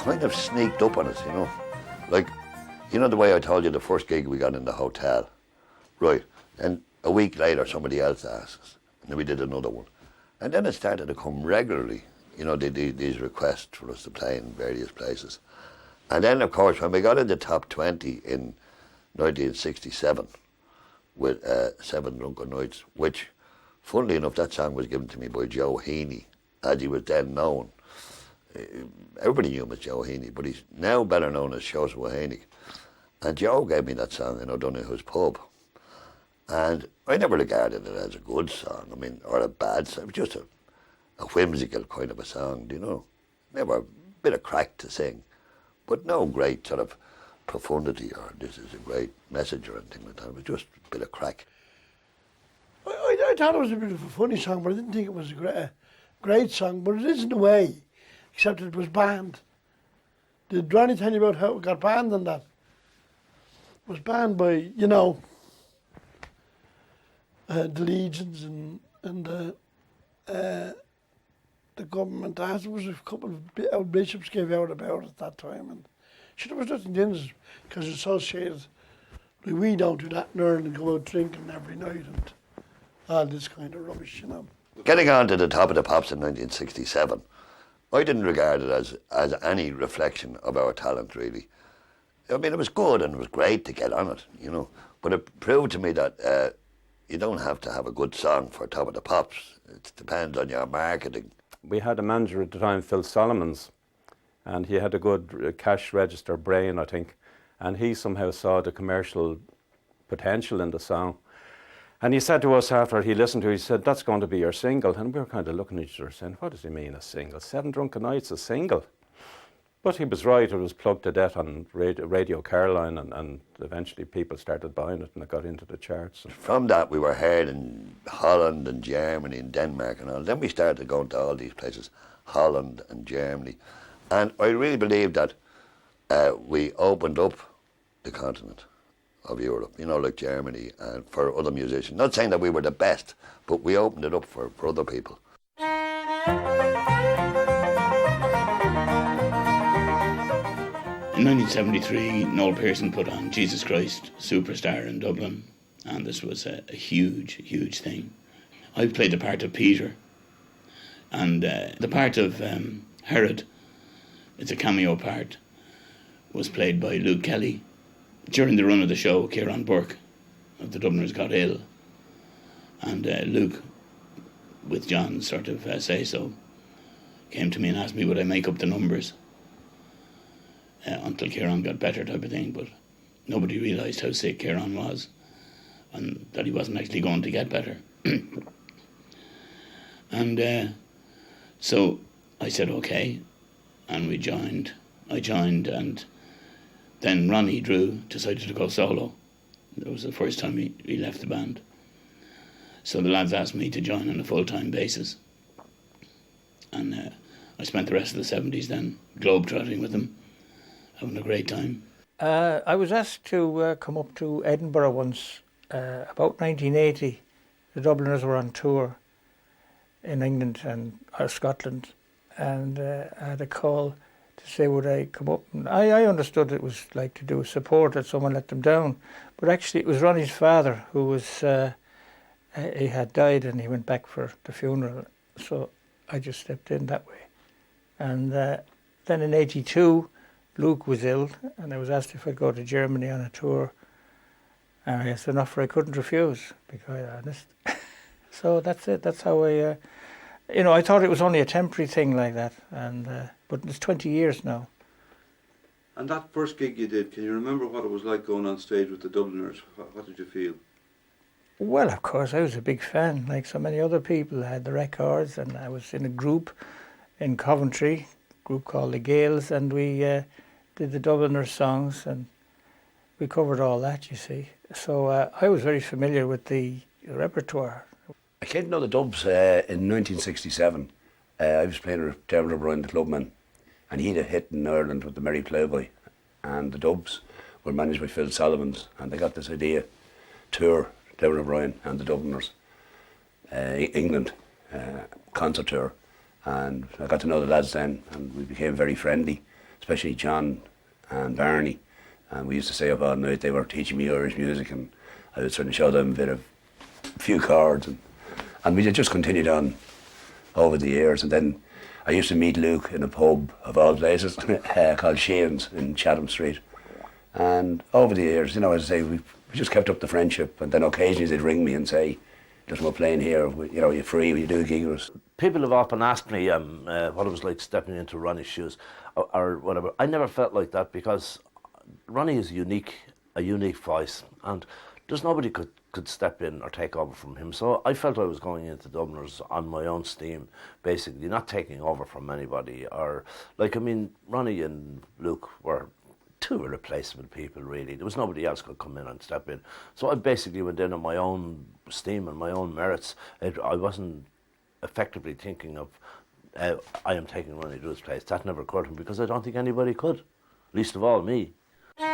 kind of sneaked up on us, you know. Like, you know the way I told you the first gig we got in the hotel? Right. And a week later somebody else asked us. And then we did another one. And then it started to come regularly, you know, these requests for us to play in various places. And then, of course, when we got in the top 20 in 1967 with Seven Drunken Nights, which, funnily enough, that song was given to me by Joe Heaney, as he was then known. Everybody knew him as Joe Heaney, but he's now better known as Joseph Heaney. And Joe gave me that song in O'Donoghue's pub. And I never regarded it as a good song, I mean, or a bad song. It was just a whimsical kind of a song, do you know? Never a bit of crack to sing, but no great sort of profundity or this is a great message or anything like that. It was just a bit of crack. I thought it was a bit of a funny song, but I didn't think it was a great song, but it is in a way, except it was banned. Did Ronnie tell you about how it got banned and that? It was banned by, you know, the legions and the government. There was a couple of bishops gave out about it at that time, and there was nothing in it because it's associated. Like we don't do that in Ireland, go out drinking every night and all this kind of rubbish, you know. Getting on to the top of the pops in 1967, I didn't regard it as any reflection of our talent, really. I mean, it was good and it was great to get on it, you know, but it proved to me that you don't have to have a good song for top of the pops. It depends on your marketing. We had a manager at the time, Phil Solomons, and he had a good cash register brain, I think, and he somehow saw the commercial potential in the song. And he said to us after he listened to it, he said, that's going to be your single. And we were kind of looking at each other saying, what does he mean, a single? Seven Drunken Nights, a single? But he was right, it was plugged to death on Radio Caroline, and eventually people started buying it and it got into the charts. From that we were heard in Holland and Germany and Denmark and all. Then we started going to all these places, Holland and Germany. And I really believe that we opened up the continent of Europe, you know, like Germany, and for other musicians. Not saying that we were the best, but we opened it up for other people. In 1973, Noel Pearson put on Jesus Christ Superstar in Dublin, and this was a huge, huge thing. I played the part of Peter, and the part of Herod, it's a cameo part, was played by Luke Kelly. During the run of the show, Kieran Burke of the Dubliners got ill, and Luke, with John's sort of say-so, came to me and asked me would I make up the numbers until Kieran got better, type of thing, but nobody realised how sick Kieran was and that he wasn't actually going to get better. And so I said okay, and we joined. I joined, and then Ronnie Drew decided to go solo. It was the first time he left the band. So the lads asked me to join on a full-time basis. And I spent the rest of the 70s then globe-trotting with them, having a great time. I was asked to come up to Edinburgh once, about 1980. The Dubliners were on tour in England or Scotland, and I had a call to say would I come up. And I understood it was like to do support that someone let them down, but actually it was Ronnie's father who was, he had died and he went back for the funeral, so I just stepped in that way. And then in 82, Luke was ill, and I was asked if I'd go to Germany on a tour. And it's an offer I couldn't refuse, to be quite honest. So that's it. That's how I, I thought it was only a temporary thing like that, and but it's 20 years now. And that first gig you did, can you remember what it was like going on stage with the Dubliners? What did you feel? Well, of course, I was a big fan, like so many other people. I had the records, and I was in a group in Coventry, a group called the Gales, and we did the Dubliners songs, and we covered all that, you see. So I was very familiar with the repertoire. I came to know the Dubs in 1967. I was playing with Dermot O'Brien, the clubman, and he had a hit in Ireland with the Merry Ploughboy, and the Dubs were managed by Phil Solomons, and they got this idea, tour, Dermot O'Brien and the Dubliners, England, concert tour, and I got to know the lads then, and we became very friendly. especially John and Barney. And we used to stay up all night. They were teaching me Irish music, and I would sort of show them a few chords, and we just continued on over the years. And then I used to meet Luke in a pub of all places called Sheehan's in Chatham Street. And over the years, you know, as I say, we just kept up the friendship. And then occasionally they'd ring me and say, "Just we're playing here. You know, you're free. Will you do a gig with us?" People have often asked me what it was like stepping into Ronnie's shoes or whatever. I never felt like that because Ronnie is a unique voice, and there's nobody could step in or take over from him. So I felt I was going into Dubliners on my own steam, basically, not taking over from anybody. Or, like, I mean, Ronnie and Luke were two irreplaceable people, really. There was nobody else could come in and step in. So I basically went in on my own steam and my own merits. I wasn't effectively thinking of, I am taking Ronnie to his place. That never occurred to me because I don't think anybody could, least of all me.